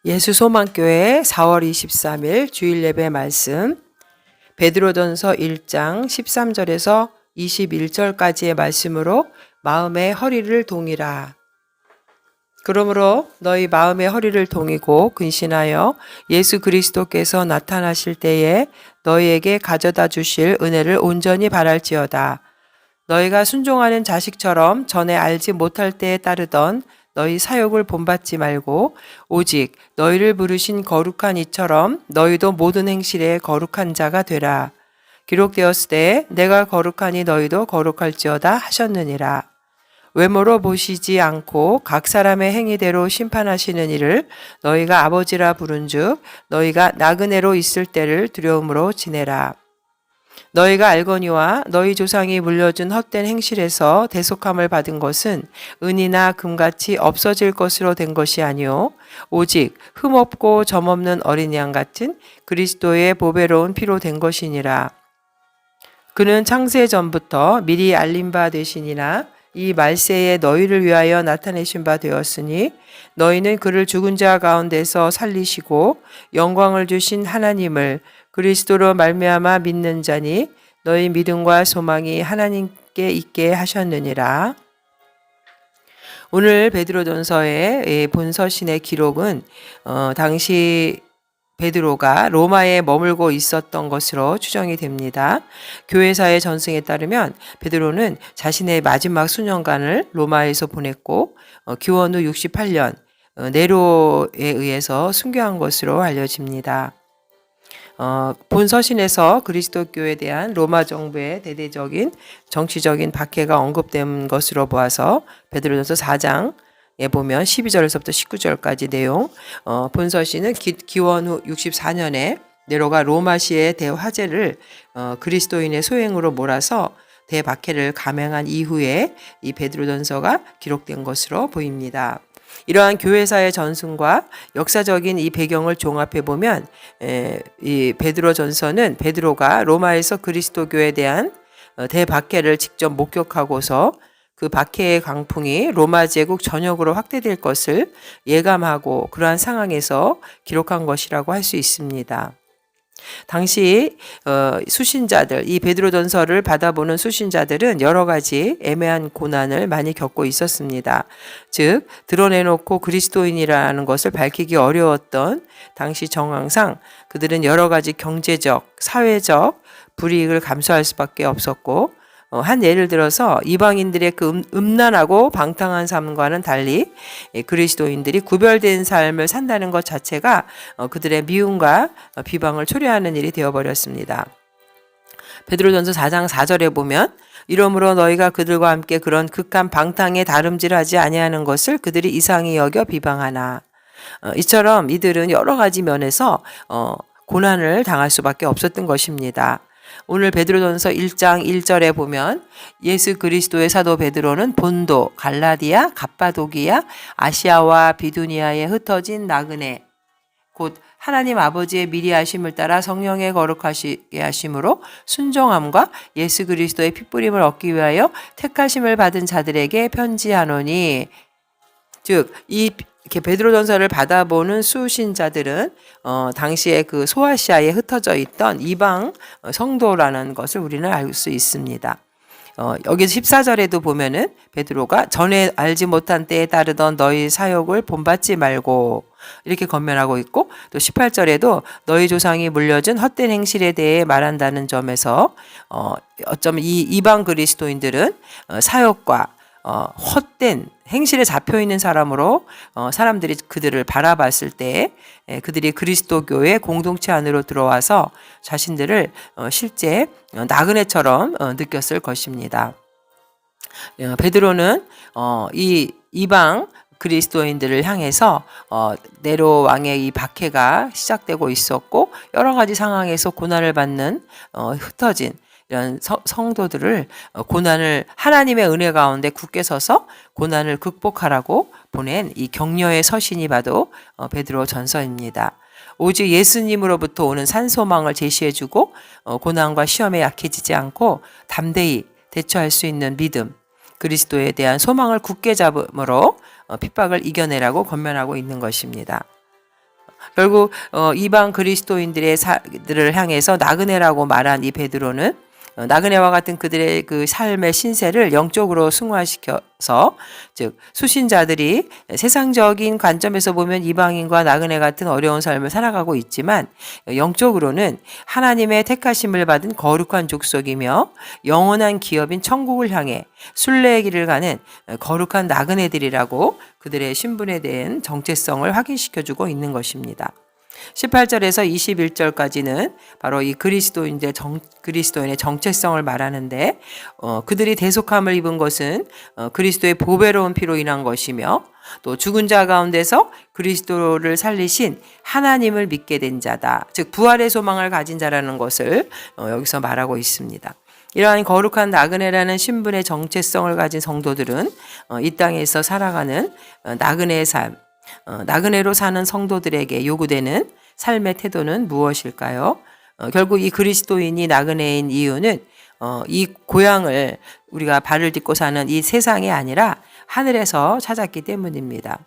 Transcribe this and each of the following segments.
예수소망교회 4월 23일 주일 예배 말씀 베드로전서 1장 13절에서 21절까지의 말씀으로 마음의 허리를 동이라. 그러므로 너희 마음의 허리를 동이고 근신하여 예수 그리스도께서 나타나실 때에 너희에게 가져다 주실 은혜를 온전히 바랄지어다. 너희가 순종하는 자식처럼 전에 알지 못할 때에 따르던 너희 사욕을 본받지 말고 오직 너희를 부르신 거룩한 이처럼 너희도 모든 행실에 거룩한 자가 되라. 기록되었을 때 내가 거룩하니 너희도 거룩할지어다 하셨느니라. 외모로 보시지 않고 각 사람의 행위대로 심판하시는 이를 너희가 아버지라 부른즉 너희가 나그네로 있을 때를 두려움으로 지내라. 너희가 알거니와 너희 조상이 물려준 헛된 행실에서 대속함을 받은 것은 은이나 금같이 없어질 것으로 된 것이 아니요 오직 흠없고 점없는 어린 양 같은 그리스도의 보배로운 피로 된 것이니라. 그는 창세 전부터 미리 알린 바 되시니나 이 말세에 너희를 위하여 나타내신 바 되었으니 너희는 그를 죽은 자 가운데서 살리시고 영광을 주신 하나님을 그리스도로 말미암아 믿는 자니 너희 믿음과 소망이 하나님께 있게 하셨느니라. 오늘 베드로전서의 본서신의 기록은 당시 베드로가 로마에 머물고 있었던 것으로 추정이 됩니다. 교회사의 전승에 따르면 베드로는 자신의 마지막 수년간을 로마에서 보냈고 기원 후 68년 네로에 의해서 순교한 것으로 알려집니다. 본서신에서 그리스도교에 대한 로마 정부의 대대적인 정치적인 박해가 언급된 것으로 보아서 베드로전서 4장에 보면 12절에서부터 19절까지 내용, 본서신은 기원 후 64년에 네로가 로마시의 대화재를 그리스도인의 소행으로 몰아서 대박해를 감행한 이후에 이 베드로전서가 기록된 것으로 보입니다. 이러한 교회사의 전승과 역사적인 이 배경을 종합해 보면 이 베드로전서는 베드로가 로마에서 그리스도교에 대한 대박해를 직접 목격하고서 그 박해의 광풍이 로마 제국 전역으로 확대될 것을 예감하고 그러한 상황에서 기록한 것이라고 할 수 있습니다. 당시 수신자들, 이 베드로전서를 받아보는 수신자들은 여러 가지 애매한 고난을 많이 겪고 있었습니다. 즉 드러내놓고 그리스도인이라는 것을 밝히기 어려웠던 당시 정황상 그들은 여러 가지 경제적, 사회적 불이익을 감수할 수밖에 없었고 한 예를 들어서 이방인들의 그 음란하고 방탕한 삶과는 달리 그리스도인들이 구별된 삶을 산다는 것 자체가 그들의 미움과 비방을 초래하는 일이 되어버렸습니다. 베드로전서 4장 4절에 보면 이러므로 너희가 그들과 함께 그런 극한 방탕에 다름질하지 아니하는 것을 그들이 이상히 여겨 비방하나. 이처럼 이들은 여러 가지 면에서 고난을 당할 수밖에 없었던 것입니다. 오늘 베드로전서 1장 1절에 보면 예수 그리스도의 사도 베드로는 본도, 갈라디아, 갑바도기아, 아시아와 비두니아에 흩어진 나그네 곧 하나님 아버지의 미리 하심을 따라 성령의 거룩하시게 하심으로 순종함과 예수 그리스도의 핏부림을 얻기 위하여 택하심을 받은 자들에게 편지하노니. 즉 이렇게 베드로전서를 받아보는 수신자들은 당시에 그 소아시아에 흩어져 있던 이방 성도라는 것을 우리는 알 수 있습니다. 여기서 14절에도 보면은 베드로가 전에 알지 못한 때에 따르던 너희 사욕을 본받지 말고 이렇게 권면하고 있고, 또 18절에도 너희 조상이 물려준 헛된 행실에 대해 말한다는 점에서 어쩌면 이 이방 그리스도인들은 사욕과 헛된 행실에 잡혀있는 사람으로 사람들이 그들을 바라봤을 때 그들이 그리스도교의 공동체 안으로 들어와서 자신들을 실제 나그네처럼 느꼈을 것입니다. 베드로는 이 이방 그리스도인들을 향해서 네로 왕의 이 박해가 시작되고 있었고 여러 가지 상황에서 고난을 받는 흩어진 이런 성도들을 고난을 하나님의 은혜 가운데 굳게 서서 고난을 극복하라고 보낸 이 격려의 서신이 바로 베드로 전서입니다. 오직 예수님으로부터 오는 산소망을 제시해주고 고난과 시험에 약해지지 않고 담대히 대처할 수 있는 믿음, 그리스도에 대한 소망을 굳게 잡음으로 핍박을 이겨내라고 권면하고 있는 것입니다. 결국 이방 그리스도인들의 들을 향해서 나그네라고 말한 이 베드로는 나그네와 같은 그들의 그 삶의 신세를 영적으로 승화시켜서, 즉 수신자들이 세상적인 관점에서 보면 이방인과 나그네 같은 어려운 삶을 살아가고 있지만 영적으로는 하나님의 택하심을 받은 거룩한 족속이며 영원한 기업인 천국을 향해 순례의 길을 가는 거룩한 나그네들이라고 그들의 신분에 대한 정체성을 확인시켜주고 있는 것입니다. 18절에서 21절까지는 바로 이 그리스도인의 정체성을 말하는데, 그들이 대속함을 입은 것은 그리스도의 보배로운 피로 인한 것이며, 또 죽은 자 가운데서 그리스도를 살리신 하나님을 믿게 된 자다. 즉 부활의 소망을 가진 자라는 것을 여기서 말하고 있습니다. 이러한 거룩한 나그네라는 신분의 정체성을 가진 성도들은 이 땅에서 살아가는 나그네의 삶, 나그네로 사는 성도들에게 요구되는 삶의 태도는 무엇일까요? 결국 이 그리스도인이 나그네인 이유는 이 고향을, 우리가 발을 딛고 사는 이 세상이 아니라 하늘에서 찾았기 때문입니다.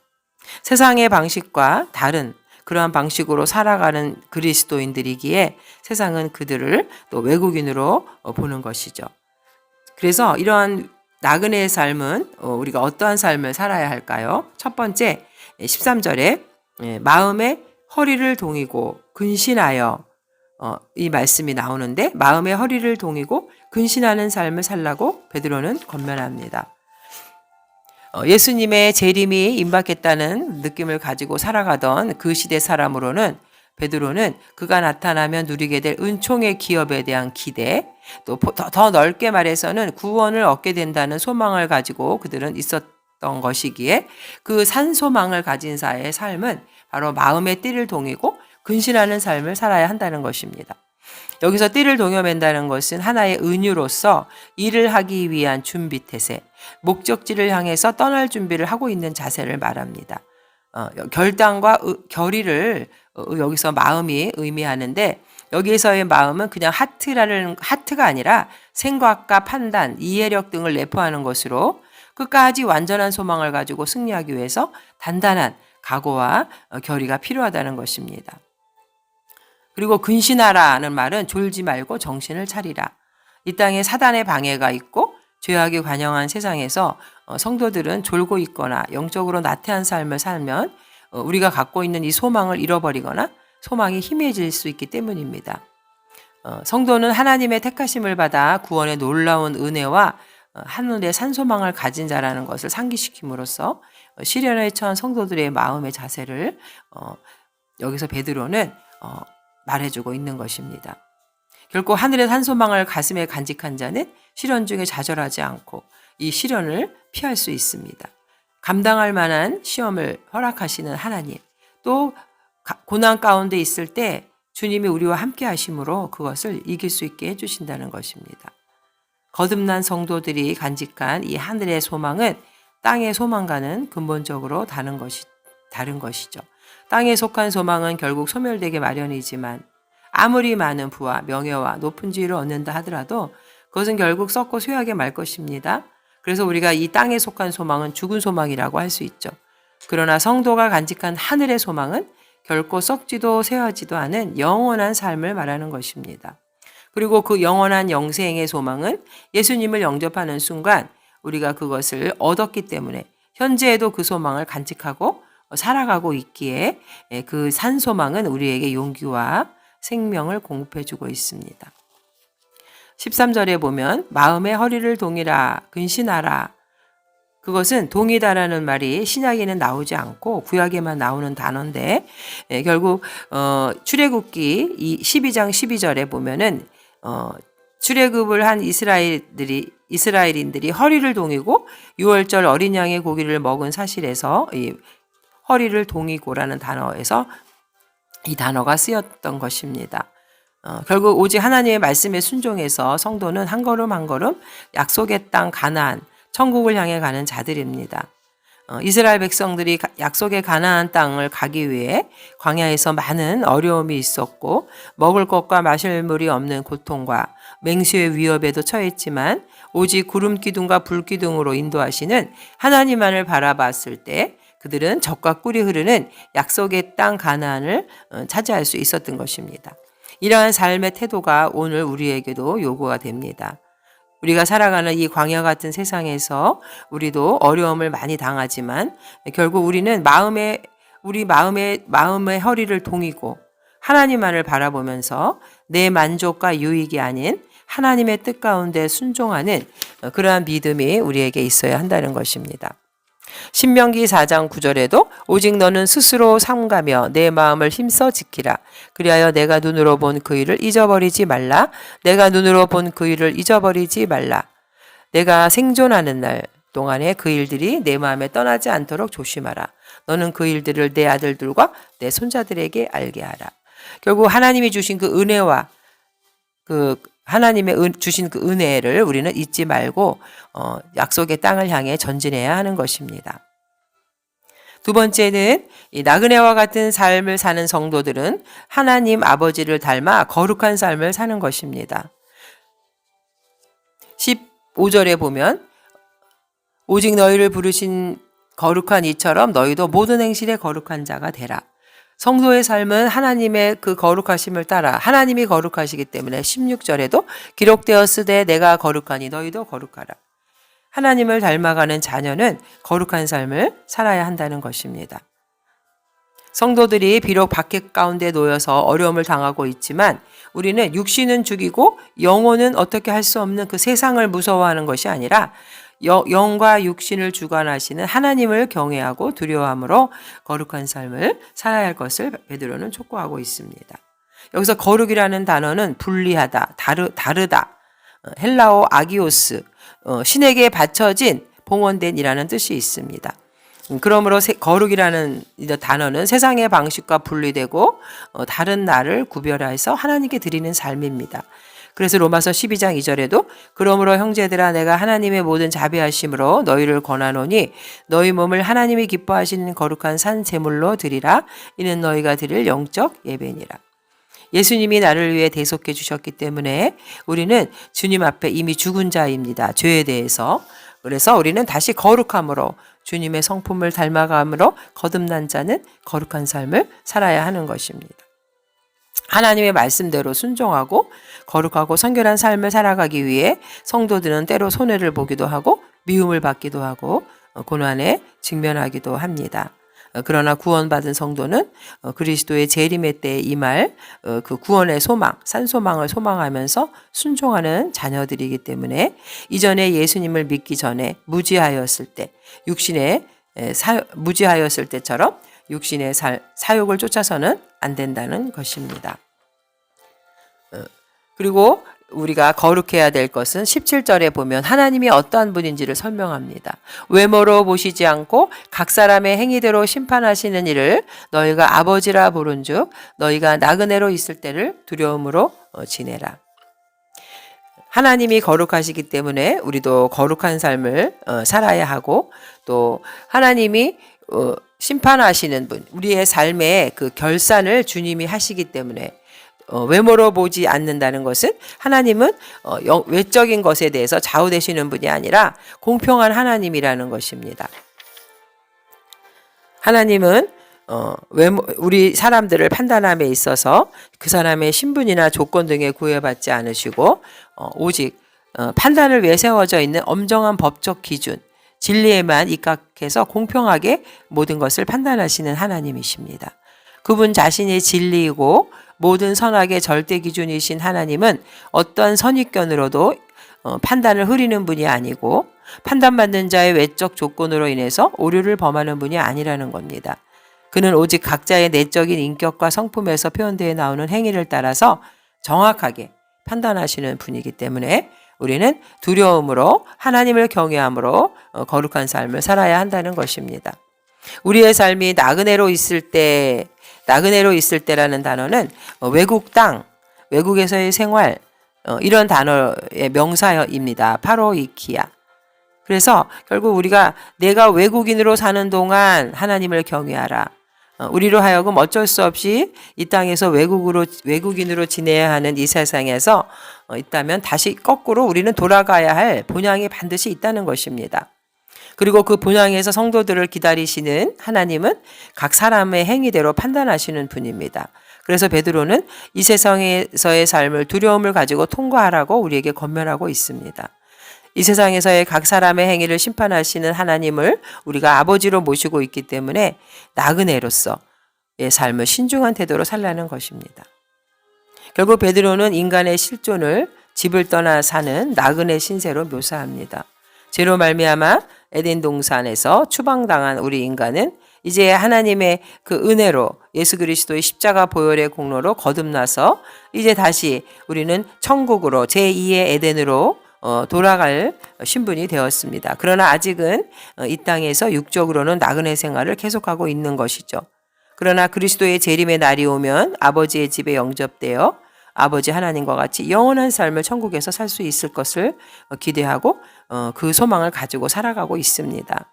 세상의 방식과 다른 그러한 방식으로 살아가는 그리스도인들이기에 세상은 그들을 또 외국인으로 보는 것이죠. 그래서 이러한 나그네의 삶은 우리가 어떠한 삶을 살아야 할까요? 첫 번째, 13절에 마음의 허리를 동이고 근신하여, 이 말씀이 나오는데, 마음의 허리를 동이고 근신하는 삶을 살라고 베드로는 권면합니다. 예수님의 재림이 임박했다는 느낌을 가지고 살아가던 그 시대 사람으로는 베드로는 그가 나타나면 누리게 될 은총의 기업에 대한 기대, 또 더 넓게 말해서는 구원을 얻게 된다는 소망을 가지고 그들은 있었던 것이기에 그 산소망을 가진 자의 삶은 바로 마음의 띠를 동이고 근신하는 삶을 살아야 한다는 것입니다. 여기서 띠를 동여맨다는 것은 하나의 은유로서 일을 하기 위한 준비태세, 목적지를 향해서 떠날 준비를 하고 있는 자세를 말합니다. 결단과 결의를 여기서 마음이 의미하는데, 여기에서의 마음은 그냥 하트가 아니라 생각과 판단, 이해력 등을 내포하는 것으로 끝까지 완전한 소망을 가지고 승리하기 위해서 단단한 각오와 결의가 필요하다는 것입니다. 그리고 근신하라는 말은 졸지 말고 정신을 차리라. 이 땅에 사단의 방해가 있고 죄악이 관영한 세상에서 성도들은 졸고 있거나 영적으로 나태한 삶을 살면 우리가 갖고 있는 이 소망을 잃어버리거나 소망이 희미해질 수 있기 때문입니다. 성도는 하나님의 택하심을 받아 구원의 놀라운 은혜와 하늘의 산소망을 가진 자라는 것을 상기시킴으로써 시련에 처한 성도들의 마음의 자세를 여기서 베드로는 말해주고 있는 것입니다. 결코 하늘의 산소망을 가슴에 간직한 자는 시련 중에 좌절하지 않고 이 시련을 피할 수 있습니다. 감당할 만한 시험을 허락하시는 하나님, 또 고난 가운데 있을 때 주님이 우리와 함께 하심으로 그것을 이길 수 있게 해주신다는 것입니다. 거듭난 성도들이 간직한 이 하늘의 소망은 땅의 소망과는 근본적으로 다른 것이죠. 땅에 속한 소망은 결국 소멸되게 마련이지만 아무리 많은 부와 명예와 높은 지위를 얻는다 하더라도 그것은 결국 썩고 쇠하게 말 것입니다. 그래서 우리가 이 땅에 속한 소망은 죽은 소망이라고 할 수 있죠. 그러나 성도가 간직한 하늘의 소망은 결코 썩지도 쇠하지도 않은 영원한 삶을 말하는 것입니다. 그리고 그 영원한 영생의 소망은 예수님을 영접하는 순간 우리가 그것을 얻었기 때문에 현재에도 그 소망을 간직하고 살아가고 있기에 그 산 소망은 우리에게 용기와 생명을 공급해주고 있습니다. 13절에 보면 마음의 허리를 동이라 근신하라. 그것은 동이다라는 말이 신약에는 나오지 않고 구약에만 나오는 단어인데 결국 출애굽기 12장 12절에 보면은 출애굽을 한 이스라엘인들이 허리를 동이고 유월절 어린 양의 고기를 먹은 사실에서 이 허리를 동이고라는 단어에서 이 단어가 쓰였던 것입니다. 결국 오직 하나님의 말씀에 순종해서 성도는 한 걸음 한 걸음 약속의 땅 가나안, 천국을 향해 가는 자들입니다. 이스라엘 백성들이 약속의 가나안 땅을 가기 위해 광야에서 많은 어려움이 있었고 먹을 것과 마실 물이 없는 고통과 맹수의 위협에도 처했지만 오직 구름 기둥과 불 기둥으로 인도하시는 하나님만을 바라봤을 때 그들은 젖과 꿀이 흐르는 약속의 땅 가나안을 차지할 수 있었던 것입니다. 이러한 삶의 태도가 오늘 우리에게도 요구가 됩니다. 우리가 살아가는 이 광야 같은 세상에서 우리도 어려움을 많이 당하지만 결국 우리는 마음의 허리를 동이고 하나님만을 바라보면서 내 만족과 유익이 아닌 하나님의 뜻 가운데 순종하는 그러한 믿음이 우리에게 있어야 한다는 것입니다. 신명기 4장 9절에도 오직 너는 스스로 삼가며 내 마음을 힘써 지키라. 그리하여 내가 눈으로 본 그 일을 잊어버리지 말라. 내가 눈으로 본 그 일을 잊어버리지 말라. 내가 생존하는 날 동안에 그 일들이 내 마음에 떠나지 않도록 조심하라. 너는 그 일들을 내 아들들과 내 손자들에게 알게 하라. 결국 하나님이 주신 그 은혜와 주신 그 은혜를 우리는 잊지 말고 약속의 땅을 향해 전진해야 하는 것입니다. 두 번째는 이 나그네와 같은 삶을 사는 성도들은 하나님 아버지를 닮아 거룩한 삶을 사는 것입니다. 15절에 보면 오직 너희를 부르신 거룩한 이처럼 너희도 모든 행실에 거룩한 자가 되라. 성도의 삶은 하나님의 그 거룩하심을 따라 하나님이 거룩하시기 때문에 16절에도 기록되었으되 내가 거룩하니 너희도 거룩하라. 하나님을 닮아가는 자녀는 거룩한 삶을 살아야 한다는 것입니다. 성도들이 비록 박해 가운데 놓여서 어려움을 당하고 있지만 우리는 육신은 죽이고 영혼은 어떻게 할 수 없는 그 세상을 무서워하는 것이 아니라 영과 육신을 주관하시는 하나님을 경외하고 두려워함으로 거룩한 삶을 살아야 할 것을 베드로는 촉구하고 있습니다. 여기서 거룩이라는 단어는 분리하다, 다르다, 헬라어 아기오스, 신에게 바쳐진 봉헌된이라는 뜻이 있습니다. 그러므로 거룩이라는 단어는 세상의 방식과 분리되고 다른 나를 구별해서 하나님께 드리는 삶입니다. 그래서 로마서 12장 2절에도 그러므로 형제들아 내가 하나님의 모든 자비하심으로 너희를 권하노니 너희 몸을 하나님이 기뻐하시는 거룩한 산 제물로 드리라. 이는 너희가 드릴 영적 예배니라. 예수님이 나를 위해 대속해 주셨기 때문에 우리는 주님 앞에 이미 죽은 자입니다. 죄에 대해서. 그래서 우리는 다시 거룩함으로 주님의 성품을 닮아감으로 거듭난 자는 거룩한 삶을 살아야 하는 것입니다. 하나님의 말씀대로 순종하고 거룩하고 성결한 삶을 살아가기 위해 성도들은 때로 손해를 보기도 하고 미움을 받기도 하고 고난에 직면하기도 합니다. 그러나 구원받은 성도는 그리스도의 재림의 때에 임할 그 구원의 소망, 산소망을 소망하면서 순종하는 자녀들이기 때문에 이전에 예수님을 믿기 전에 무지하였을 때처럼 육신의 사욕을 쫓아서는 안 된다는 것입니다. 그리고 우리가 거룩해야 될 것은 17절에 보면 하나님이 어떠한 분인지를 설명합니다. 외모로 보시지 않고 각 사람의 행위대로 심판하시는 이를 너희가 아버지라 부른즉 너희가 나그네로 있을 때를 두려움으로 지내라. 하나님이 거룩하시기 때문에 우리도 거룩한 삶을 살아야 하고 또 하나님이 심판하시는 분, 우리의 삶의 그 결산을 주님이 하시기 때문에 외모로 보지 않는다는 것은 하나님은 외적인 것에 대해서 좌우되시는 분이 아니라 공평한 하나님이라는 것입니다. 하나님은 우리 사람들을 판단함에 있어서 그 사람의 신분이나 조건 등에 구애받지 않으시고 오직 판단을 위해 세워져 있는 엄정한 법적 기준, 진리에만 입각해서 공평하게 모든 것을 판단하시는 하나님이십니다. 그분 자신이 진리이고 모든 선악의 절대 기준이신 하나님은 어떠한 선입견으로도 판단을 흐리는 분이 아니고 판단받는 자의 외적 조건으로 인해서 오류를 범하는 분이 아니라는 겁니다. 그는 오직 각자의 내적인 인격과 성품에서 표현되어 나오는 행위를 따라서 정확하게 판단하시는 분이기 때문에 우리는 두려움으로 하나님을 경외함으로 거룩한 삶을 살아야 한다는 것입니다. 우리의 삶이 나그네로 있을 때라는 단어는 외국 땅, 외국에서의 생활 이런 단어의 명사입니다. 파로이키아. 그래서 결국 우리가 내가 외국인으로 사는 동안 하나님을 경외하라. 우리로 하여금 어쩔 수 없이 이 땅에서 외국인으로 지내야 하는 이 세상에서 있다면 다시 거꾸로 우리는 돌아가야 할 본향이 반드시 있다는 것입니다. 그리고 그 본향에서 성도들을 기다리시는 하나님은 각 사람의 행위대로 판단하시는 분입니다. 그래서 베드로는 이 세상에서의 삶을 두려움을 가지고 통과하라고 우리에게 권면하고 있습니다. 이 세상에서의 각 사람의 행위를 심판하시는 하나님을 우리가 아버지로 모시고 있기 때문에 나그네로서의 삶을 신중한 태도로 살라는 것입니다. 결국 베드로는 인간의 실존을 집을 떠나 사는 나그네 신세로 묘사합니다. 죄로 말미암아 에덴 동산에서 추방당한 우리 인간은 이제 하나님의 그 은혜로 예수 그리스도의 십자가 보혈의 공로로 거듭나서 이제 다시 우리는 천국으로 제2의 에덴으로 돌아갈 신분이 되었습니다. 그러나 아직은 이 땅에서 육적으로는 나그네 생활을 계속하고 있는 것이죠. 그러나 그리스도의 재림의 날이 오면 아버지의 집에 영접되어 아버지 하나님과 같이 영원한 삶을 천국에서 살 수 있을 것을 기대하고 그 소망을 가지고 살아가고 있습니다.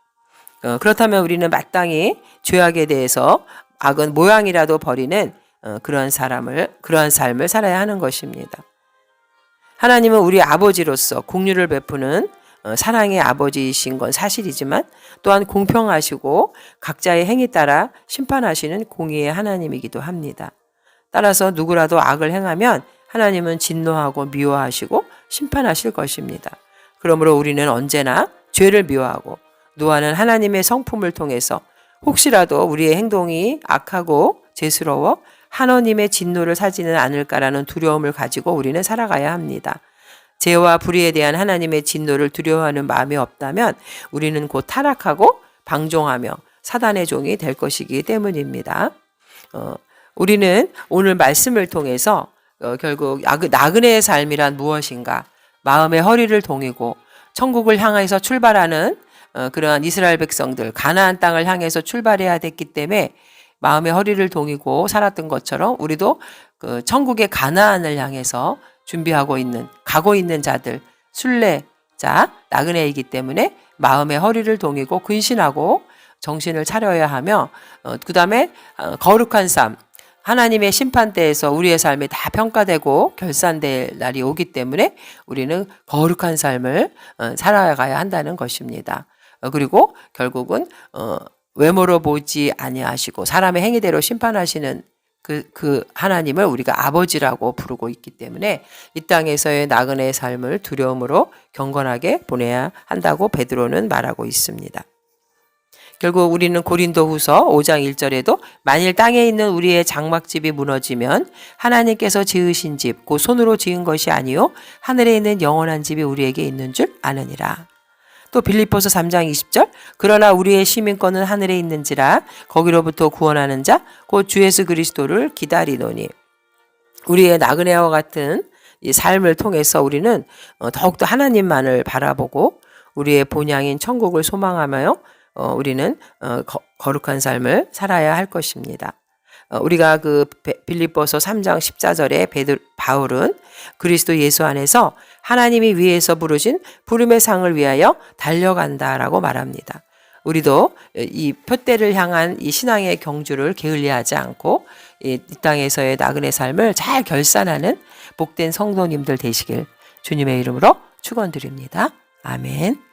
그렇다면 우리는 마땅히 죄악에 대해서 악은 모양이라도 버리는 그러한 삶을 살아야 하는 것입니다. 하나님은 우리 아버지로서 긍휼을 베푸는 사랑의 아버지이신 건 사실이지만 또한 공평하시고 각자의 행위 따라 심판하시는 공의의 하나님이기도 합니다. 따라서 누구라도 악을 행하면 하나님은 진노하고 미워하시고 심판하실 것입니다. 그러므로 우리는 언제나 죄를 미워하고 노하는 하나님의 성품을 통해서 혹시라도 우리의 행동이 악하고 죄스러워 하나님의 진노를 사지는 않을까라는 두려움을 가지고 우리는 살아가야 합니다. 죄와 불의에 대한 하나님의 진노를 두려워하는 마음이 없다면 우리는 곧 타락하고 방종하며 사단의 종이 될 것이기 때문입니다. 우리는 오늘 말씀을 통해서 결국 나그네의 삶이란 무엇인가, 마음의 허리를 동이고 천국을 향해서 출발하는 그러한 이스라엘 백성들, 가나안 땅을 향해서 출발해야 됐기 때문에 마음의 허리를 동이고 살았던 것처럼 우리도 그 천국의 가나안을 향해서 가고 있는 자들, 순례자, 나그네이기 때문에 마음의 허리를 동이고 근신하고 정신을 차려야 하며 그 다음에 거룩한 삶, 하나님의 심판대에서 우리의 삶이 다 평가되고 결산될 날이 오기 때문에 우리는 거룩한 삶을 살아가야 한다는 것입니다. 그리고 결국은 외모로 보지 아니하시고 사람의 행위대로 심판하시는 그 하나님을 우리가 아버지라고 부르고 있기 때문에 이 땅에서의 나그네의 삶을 두려움으로 경건하게 보내야 한다고 베드로는 말하고 있습니다. 결국 우리는 고린도후서 5장 1절에도 만일 땅에 있는 우리의 장막집이 무너지면 하나님께서 지으신 집, 곧 손으로 지은 것이 아니요 하늘에 있는 영원한 집이 우리에게 있는 줄 아느니라. 또 빌립보서 3장 20절 그러나 우리의 시민권은 하늘에 있는지라 거기로부터 구원하는 자 곧 주 예수 그리스도를 기다리노니. 우리의 나그네와 같은 이 삶을 통해서 우리는 더욱더 하나님만을 바라보고 우리의 본향인 천국을 소망하며 우리는 거룩한 삶을 살아야 할 것입니다. 우리가 그 빌립보서 3장 14절에 바울은 그리스도 예수 안에서 하나님이 위에서 부르신 부름의 상을 위하여 달려간다라고 말합니다. 우리도 이 표대를 향한 이 신앙의 경주를 게을리하지 않고 이 땅에서의 나그네 삶을 잘 결산하는 복된 성도님들 되시길 주님의 이름으로 축원드립니다. 아멘.